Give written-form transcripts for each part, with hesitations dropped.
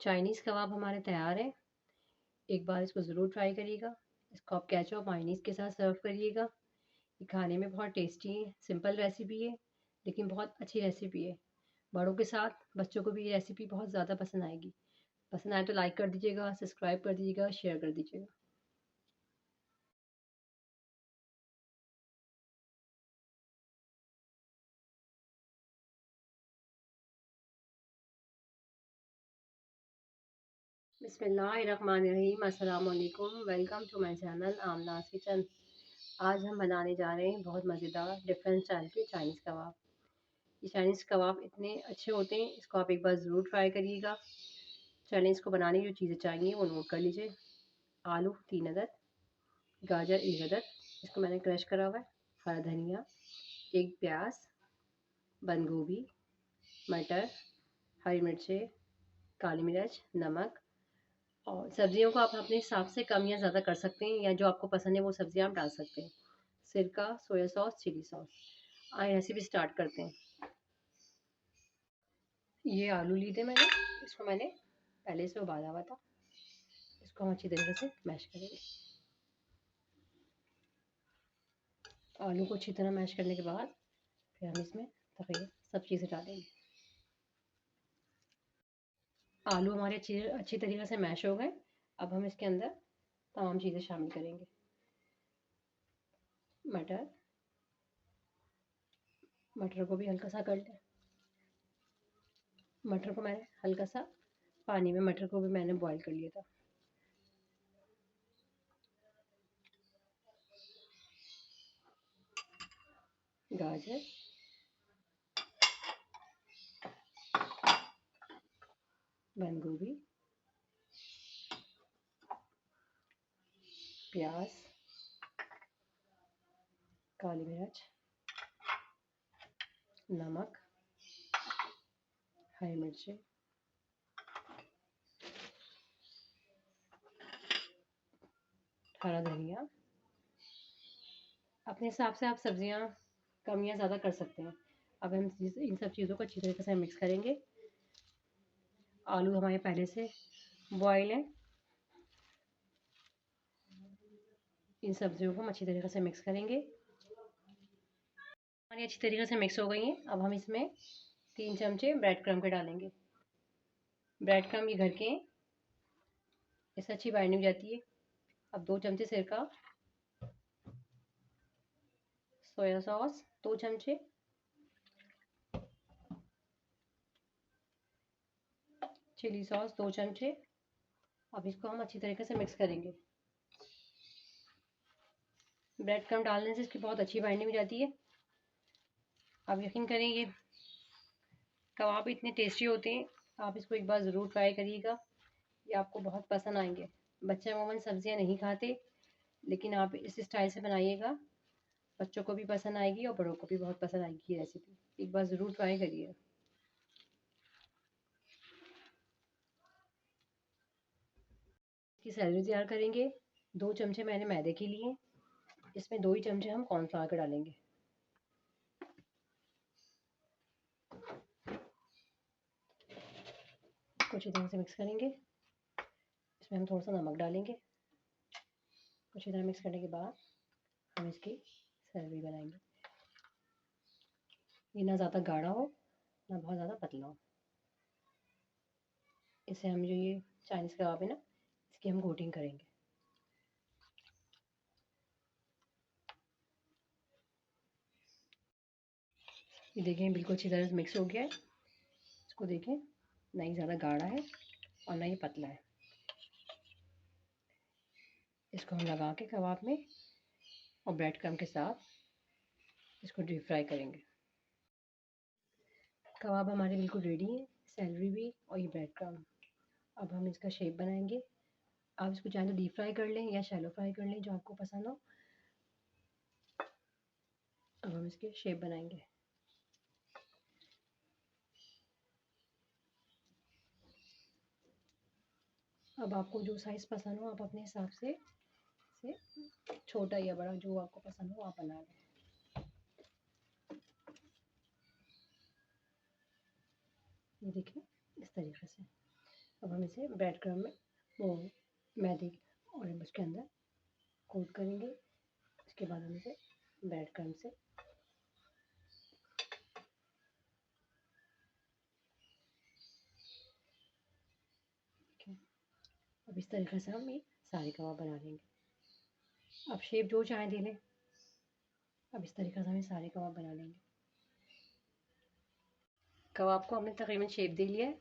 Chinese कबाब हमारे तैयार हैं। एक बार इसको ज़रूर ट्राई करिएगा। इसको आप केचप मायोनीज़ के साथ सर्व करिएगा। ये खाने में बहुत टेस्टी है, सिंपल रेसिपी है लेकिन बहुत अच्छी रेसिपी है। बड़ों के साथ बच्चों को भी ये रेसिपी बहुत ज़्यादा पसंद आएगी। पसंद आए तो लाइक कर दीजिएगा, सब्सक्राइब कर दीजिएगा, शेयर कर दीजिएगा। बिस्मिल्लाहिर्रहमानिर्रहीम, अस्सलाम वालेकुम। Welcome to my channel Aamna's kitchen. आज हम बनाने जा रहे हैं बहुत मज़ेदार डिफरेंट स्टाइल के चाइनीज़ कबाब। ये चाइनीज़ कबाब इतने अच्छे होते हैं, इसको आप एक बार ज़रूर ट्राई करिएगा। चलें, इसको बनाने की जो चीज़ें चाहिए वो नोट कर लीजिए। आलू 3 अदद, गाजर 1 अदद, इसको मैंने क्रश करा हुआ है, हरा धनिया, 1 प्याज, बंद गोभी, मटर, हरी मिर्चें, काली मिर्च, नमक। और सब्जियों को आप अपने हिसाब से कम या ज़्यादा कर सकते हैं, या जो आपको पसंद है वो सब्जियां आप डाल सकते हैं। सिरका, सोया सॉस, चिली सॉस। आइए रेसिपी स्टार्ट करते हैं। ये आलू लिए थे मैंने, इसको मैंने पहले से उबाला हुआ था। इसको हम अच्छी तरीके से मैश करेंगे। आलू को अच्छी तरह मैश करने के बाद फिर हम इसमें तकरीबन सब चीज़ें डालेंगे। आलू हमारे अच्छी तरीके से मैश हो गए। अब हम इसके अंदर तमाम चीज़ें शामिल करेंगे। मटर, मटर को भी हल्का सा कर लें। मटर को मैंने हल्का सा पानी में, मटर को भी मैंने बॉईल कर लिया था। गाजर, बंद गोभी, प्याज, काली मिर्च, नमक, हरी मिर्चें, हरा धनिया। अपने हिसाब से आप सब्जियां कम या ज़्यादा कर सकते हैं। अब हम इन सब चीज़ों को अच्छी तरीके से मिक्स करेंगे। आलू हमारे पहले से बॉयल है। इन सब्जियों को हम अच्छी तरीके से मिक्स करेंगे। हमारी अच्छी तरीके से मिक्स हो गई हैं। अब हम इसमें 3 चमचे ब्रेड क्रम्ब के डालेंगे। ब्रेड क्रम्ब ये घर के हैं, इससे अच्छी बाइंडिंग हो जाती है। अब 2 चमचे सिरका, सोया सॉस 2 चमचे, चिली सॉस 2 चमचे। अब इसको हम अच्छी तरीके से मिक्स करेंगे। ब्रेड क्रम्ब डालने से इसकी बहुत अच्छी बाइंडिंग हो जाती है। आप यकीन करें, ये कबाब इतने टेस्टी होते हैं, आप इसको एक बार ज़रूर ट्राई करिएगा। ये आपको बहुत पसंद आएंगे। बच्चे अमूमन सब्जियां नहीं खाते, लेकिन आप इस स्टाइल से बनाइएगा, बच्चों को भी पसंद आएगी और बड़ों को भी बहुत पसंद आएगी ये रेसिपी। एक बार ज़रूर ट्राई करिए। इसकी सैलरी तैयार करेंगे। 2 चमचे मैंने मैदे के लिए, इसमें 2 ही चमचे हम कॉर्नफ्लावर के डालेंगे। कुछ अच्छी तरह से मिक्स करेंगे। इसमें हम थोड़ा सा नमक डालेंगे। अच्छी तरह मिक्स करने के बाद हम इसकी सैलरी बनाएंगे। ये ना ज़्यादा गाढ़ा हो, ना बहुत ज़्यादा पतला हो। इससे हम जो ये चाइनीज़ कबाब है ना, इसकी हम कोटिंग करेंगे। ये देखें, बिल्कुल अच्छी तरह से मिक्स हो गया है। इसको देखें, ना ही ज़्यादा गाढ़ा है और ना ही पतला है। इसको हम लगा के कबाब में और ब्रेड क्रम्ब के साथ इसको डीप फ्राई करेंगे। कबाब हमारे बिल्कुल रेडी है, सैलरी भी और ये ब्रेड क्रम्ब। अब हम इसका शेप बनाएंगे। आप इसको चाहे तो डीप फ्राई कर लें या शैलो फ्राई कर लें, जो आपको पसंद हो। अब हम इसके शेप बनाएंगे। अब आपको जो साइज़ पसंद हो, आप अपने हिसाब से छोटा या बड़ा जो आपको पसंद हो आप बना लें। ये देखिए, इस तरीके से। अब हम हम इसे ब्रेड क्रम में वो मैदे और उसके अंदर कोट करेंगे। उसके बाद हम इसे ब्रेड क्रम से अब इस तरीके से हम ये सारे कबाब बना लेंगे। अब शेप जो चाहे दे लें। अब इस तरीके से हम ये सारे कबाब बना लेंगे। कबाब को हमने तकरीबन शेप दे लिया है।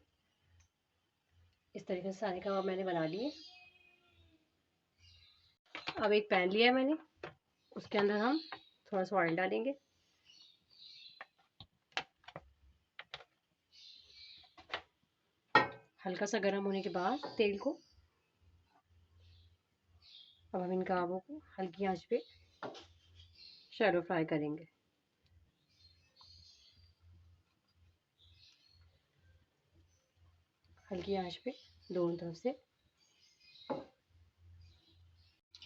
इस तरीके से सारे कबाब मैंने बना लिए। अब एक पैन लिया है मैंने, उसके अंदर हम थोड़ा सा ऑयल डालेंगे। हल्का सा गर्म होने के बाद तेल को अब हम इन कबाबों को हल्की आंच पे शैलो फ्राई करेंगे। हल्की आंच पे दोनों तरफ से।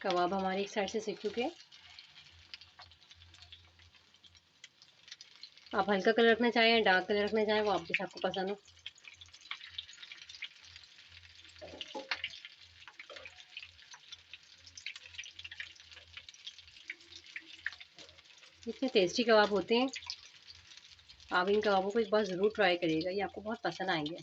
कबाब हमारे एक साइड से सिक चुके हैं। आप हल्का कलर रखना चाहें या डार्क कलर रखना चाहें, वो आप जैसे आपको पसंद हो। इतने टेस्टी कबाब होते हैं। आप इन कबाबों को एक बार ज़रूर ट्राई करिएगा, ये आपको बहुत पसंद आएंगे।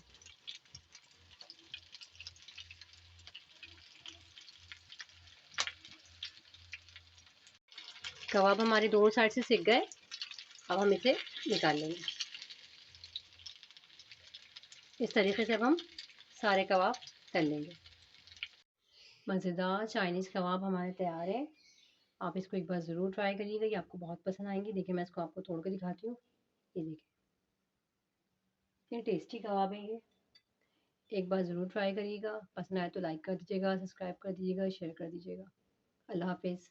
कबाब हमारे दोनों साइड से सिक गए। अब हम इसे निकाल लेंगे। इस तरीके से अब हम सारे कबाब तल लेंगे। मज़ेदार चाइनीज़ कबाब हमारे तैयार हैं। आप इसको एक बार ज़रूर ट्राई करिएगा, ये आपको बहुत पसंद आएंगे। देखिए मैं इसको आपको तोड़ कर दिखाती हूँ। ये देखिए इतने टेस्टी कबाब है ये। एक बार ज़रूर ट्राई करिएगा। पसंद आए तो लाइक कर दीजिएगा, सब्सक्राइब कर दीजिएगा, शेयर कर दीजिएगा। अल्लाह हाफिज़।